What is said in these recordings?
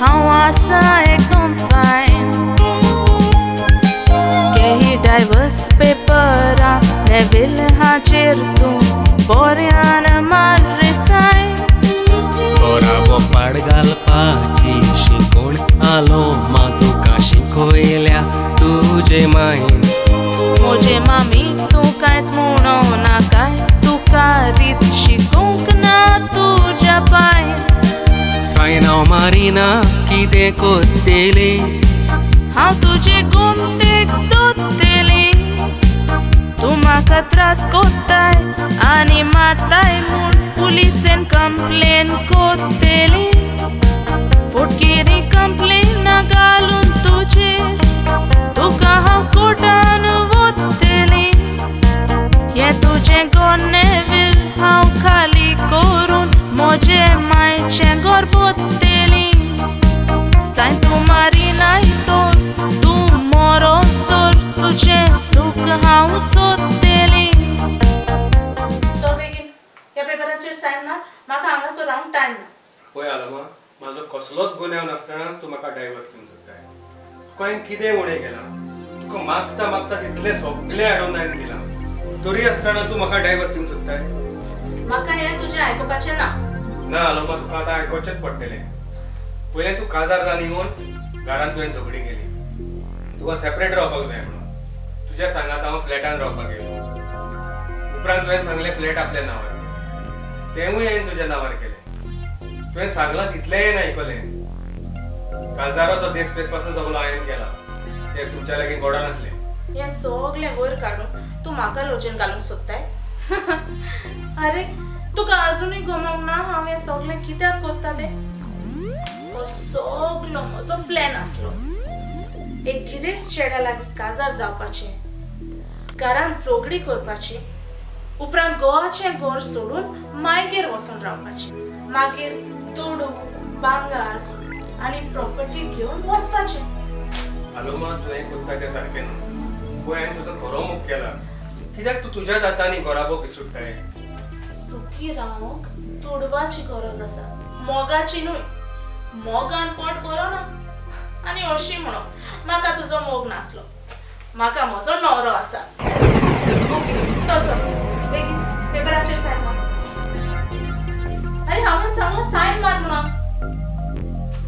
हांव आसा एकदम फायन केही डायवर्स पेपरा नेविल हाचेर तूं बोऱ्यान मार रे सायन घोराबो पाड घालपाची शिकवण आलो मा तुका शिकयल्या तुजे मायन म्हजे मामीक तूं कांयच म्हणो ना काय तुका रीत शिकोवंक ना तुज्या पांय सायन हांव मारिना कितें कोत्तेली हांव तुजे घुमटेक दोत्तेली तूं म्हाका त्रास कोत्ताय आनी मारताय म्हूण पुलिसेन कंप्लेन कोत्तेली फुटकेरी कंप्लेन घालून तुजेर तुका हांव कोर्टान वतली हे तुजें घर नेविल हांव खाली करून म्हजे मायचें घर पोत्तेली सायन तूं मारिनाय तर तूं मोरो सोर तुजें सूख हांव चोत्तेली तो बेगीन ह्या पेपराचेर सायन मार म्हाका हांगासर रावंक टायम ना पळय आलमा म्हाजो कसलोच गुन्यांव नासतना तूं म्हाका डायवर्स दिवंक सोदताय तुका हांवें कितें उणें केलां तुका मागता मागता तितलें सगळें हाडून हांवें दिलां तरी आसतना तूं म्हाका डायवर्स दिवंक सोदताय म्हाका हें तुजें आयकुपाचें ना ना आलमा तुका आतां आयकोचेंच पडटलें पयलें तूं काजार जाली म्हूण घरांत तुवें झगडी केली तुका सेपरेट रावपाक जाय म्हणून तुज्या सांगात हांव फ्लॅटान रावपाक गेलो उपरांत तुवें सांगलें फ्लॅट आपल्या नांवार तेंवूय हांवें तुज्या नांवार केलें तुवें सांगलां तितलेंय आयकलें काजाराचो देसपेस पासून सगळो हांवें केला ते तुमच्या लागीं गोडा नासलें हें सगळें वयर काडून तूं म्हाका लोजेन घालूंक सोदताय अरे तुका अजुनूय गमोंक ना हांव हें सगळें कित्याक कोत्ता तें हो सगळो म्हजो प्लॅन आसलो एक गिरेस्त चेड्या लागीं काजार जावपाचें घरांत झगडी करपाची उपरांत गोवाचें घर सोडून मायगेर वचून रावपाचें मागीर तोडू भांगार आनी प्रॉपर्टी घेवन वचपाचें आलोमा तुवें कोत्ता तें सारकें न्हू पळय हांवें तुजो खरो मोग केला कित्याक तूं तुज्याच हातांनी घोराबो विसुट्टाय सुखी रावंक तुडवाची गरज आसा मोगाची न्हय मोगान पोट बरो ना आनी हरशीं म्हणो म्हाका तुजो मोग नासलो म्हाका म्हजो न्हवरो आसा ओके चल चल बेगीन पेपराचेर सायन मार अरे हांवें सांगलां सायन मार म्हणून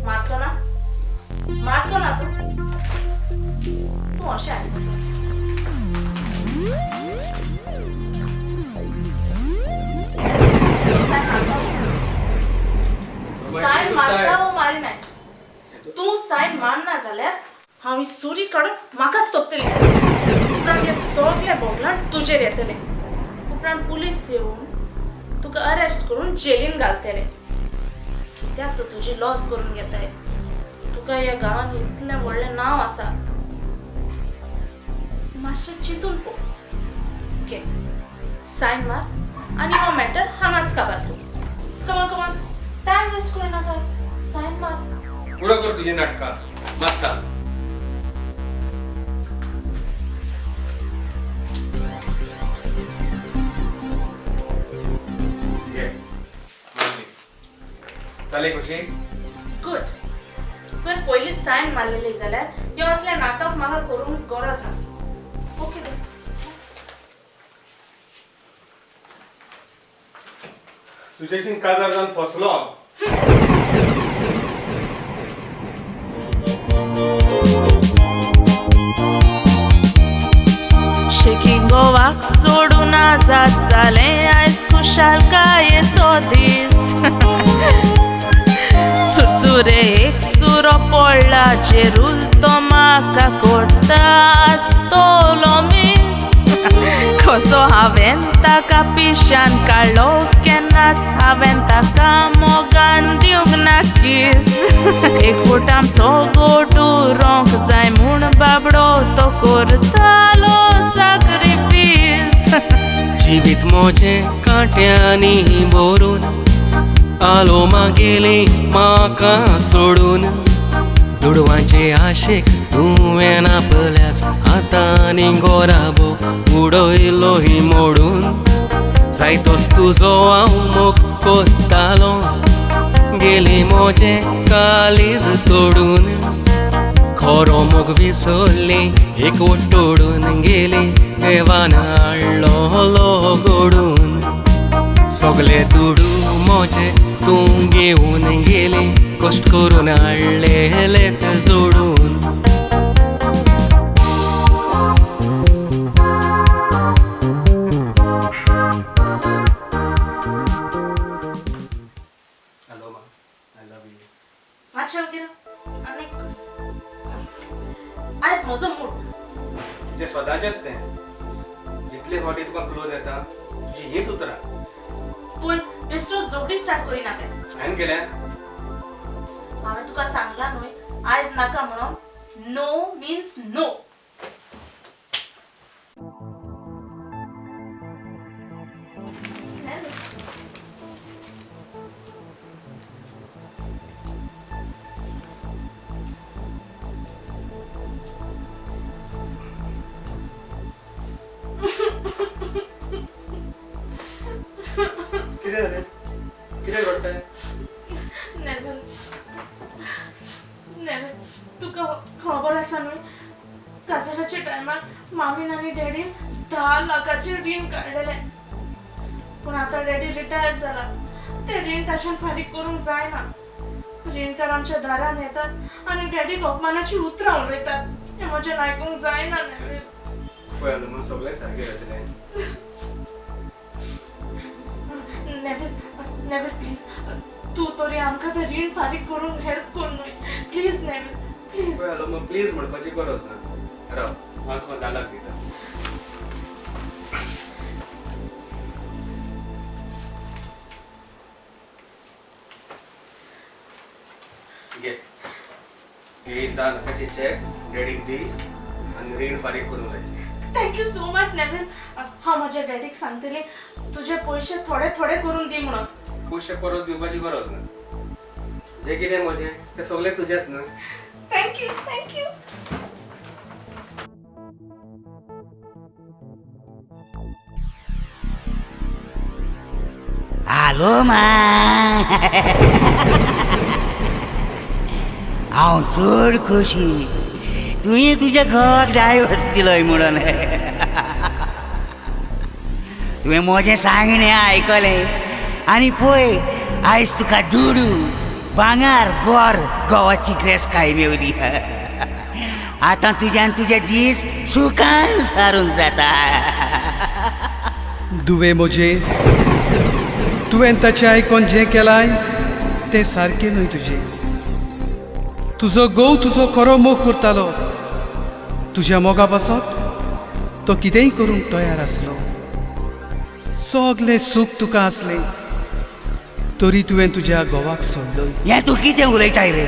मारचो ना तूं अशें आयकचो सायन मारता वो मारिनाय तूं सायन मारना जाल्यार हांव ही सुरी काडून म्हाकाच तोपतली उपरांत हे सगळे बोगलां तुजेर येतले उपरांत पुलीस येवन तुका अरेस्ट करून जेलीन घालतले कित्याक तूं तुजी लॉस करून घेताय तुका ह्या गांवांत इतलें व्हडलें नांव आसा मातशें चिंतून पळोव ओके सायन मार आनी हो मॅटर हांगाच काबार कर कमान टायम वेस्ट करू नाका सायन मार पुरो कर तुजी नाटकां मागता जालें कशी गुड पण पयलींच सायन मारलेली जाल्यार ह्यो असले नाटक म्हाका करूंक गरज नासली ओके तुजेशी काजार जावन फसलो शेकी गोवाक सोडून आजाद जालें आयज खुशालकायेचो दीस चुरचुरे एक सुरो पडला जेरूल तो म्हाका कोर्टा आसतलो मिस कसो हांवें ताका पिशान काडलो केन्नाच हांवें ताका मोगान दिवंक ना किस एक फूट आमचो गोटू रोंक जाय म्हूण बाबडो तो करतालो सॅक्रिफीस जिवीत म्हजें कांट्यांनी भरून आलो मागेली म्हाका सोडून दुडवांचे आशेक तुवें आपल्याच हातांनी गोराबो उडयलो ही मोडून जायतोच तुजो हांव मोग कोत्तालो गेली मोजे कालीज तोडून खरो मोग विसरली एक ओटोडून गेली देवान हाडलो गोडून सगळे दुडू मोजे तूं घेऊन गेली कष्ट करून हाडलेले ते जोडून अच्छा वगैरे आणि आज म्हजो मूड तुझे स्वतःचेच ते जितले फावटी तुका क्लोज येता तुझी हीच उतरां पण बेस्टो जोडी स्टार्ट करी नाका हांवें केल्या हांवें तुका सांगला न्हय आयज नाका म्हणून नो मीन्स नो कितें जालें कितें घडटाय नेवल नेवल तुका खबर आसा न्हय काजराच्या टायमार मामीन आनी डॅडीन 10 लाखाचे रीण काडलेले पूण आतां डॅडी रिटायर जाला ते रीण ताच्यान फारीक करूंक जायना रीणकार आमच्या दारान येतात आनी डॅडीक अपमानाची उतरां उडयतात हें म्हजें आयकूंक जायना नेवल पळय म्हणून सगळें सारकें जातलें नेवल नेवल प्लीज तू तरी आमकां तें रीण फारीक करूंक हेल्प कर न्हय प्लीज नेवल प्लीज पळय मग प्लीज म्हणपाची गरज ना राव हांव तुका 10 लाख दिता घे हे 10 लाखाचे चॅक डॅडीक दी आनी रीण फारीक करूंक लाय थँक्यू सो मच नेवल हांव म्हज्या डॅडीक सांगतलें तुजे पयशे थोडे थोडे करून दी म्हणून पयशे परत दिवपाची गरज ना जे कितें म्हजें तें सगळें तुजेंच न्हय थँक्यू थँक्यू आलो मा हांव चड खोशी तुवें तुज्या घोवाक डायवोर्स दिलोय म्हणून तुवें म्हजें सांगणें आयकलें आनी पळय आयज तुका दुडू भांगार गोर गोवाची क्रेस्काय मेवली आतां तुज्यान तुजे दीस सुखान सारूंक जाता दुवे मोजे तुवें ताचें आयकोन जें केलाय तें सारकें न्हय तुजें तुजो घोव तुजो खरो मोग करतालो तुज्या मोगा पासत तो कितेंय करूंक तयार आसलो सगलें सूख तुका आसलें तरी तुवें तुज्या घोवाक सोडलो हें तूं कितें उलयताय रे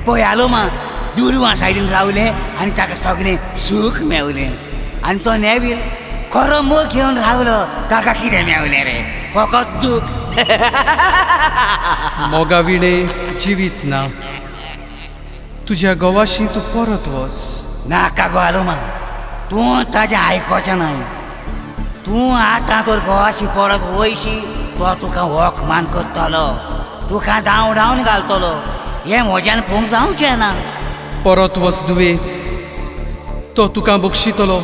पळय आलो मा दुडवा सायडीन रावलें आनी ताका सगळें सूख मेवलें आनी तो नेवील खरो मोग घेवन रावलो ताका कितें मेवलें रे फकत दूख मोगा विणे जिवीत ना तुज्या घोवाशी तूं परत वच नाका गो आलो मा तूं ताजें आयकोचें न्हय तूं आतां तर घोवाशी परत वयशी तो तुका वखमान करतलो तुका धांवडावन घालतलो हें म्हज्यान पळोवंक जावचें ना परत वच दुवे तो तुका बक्षितलो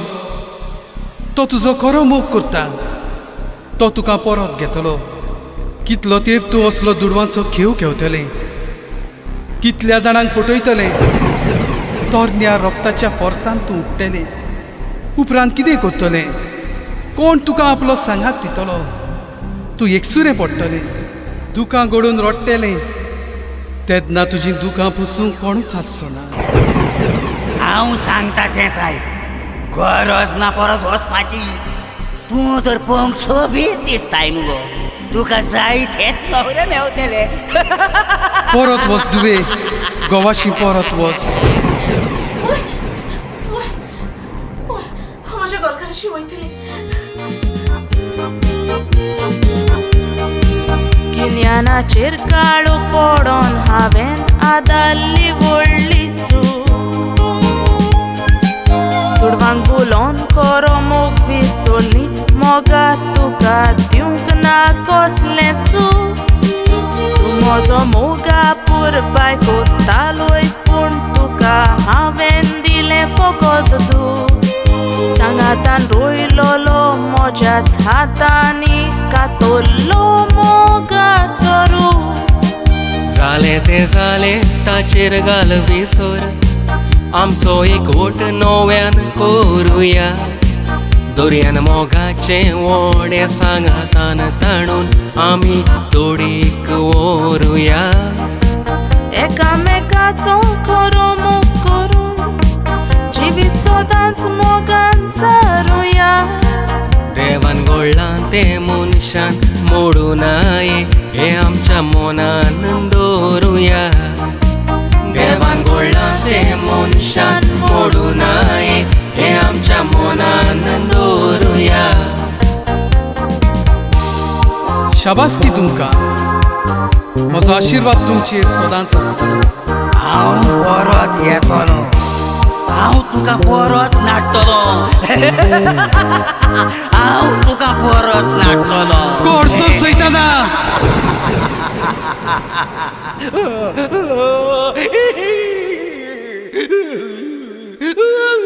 तो तुजो खरो मोग करता तो तुका परत घेतलो कितलो तेंप तूं असलो दुडवांचो खेळ खेळटलें कितल्या जाणांक फटयतलें तरण्या रोगताच्या फोर्सान तूं उठटलें उपरांत कितें करतलें कोण तुका आपलो सांगात दितलो तूं एकसुरें पडटलें दुखां घडोवन रडटलें तेन्ना तुजीं दुखां पुसूंक कोणूच आसचो ना हांव सांगता तेंच आयक गरज ना परत वचपाची तूं तर पळोवंक सोबीत दिसताय मुगो तुका जाय तेच न्हवरे मेवतले परत वच दुवे घोवाशी परत वच हांव म्हज्या घरकाराशी वयतलें गिन्यानाचेर काळो पडोन हांवें आदारली व्हडली चूक दुडवांक बुलोवन खरो मोग विसरली मोगा तुका दिवंक ना कसलें सूख तूं म्हजो मोगापूर बायको तालोय पूण तुका हांवें दिलें फकत दूद सांगातान रोयलोलो म्हज्याच हातांनी कातरलो मोगाचो रूप जाले ते जाले ताचेर घाल विसर आमचो एकवट नव्यान करुया दर्यान मोगाचे व्हडे सांगातान ताणून आमी तोडीक व्हरुया एकामेकाचो खरो मोग करून जिवीत सदांच मोगान सारुया देवान घडलां ते मनशान मोडूं नये हे आमच्या मनान दवरुया देवान घडलां ते मनशान मोडूं नये हे आमच्या मनान दवरुया शाबासकी तुमकां म्हजो आशिर्वाद तुमचेर सदांच आसतलो हांव परत येतलो हांव तुका परत नाडटलो हांव तुका परत नाडटलो कोर्सो चयतना Oh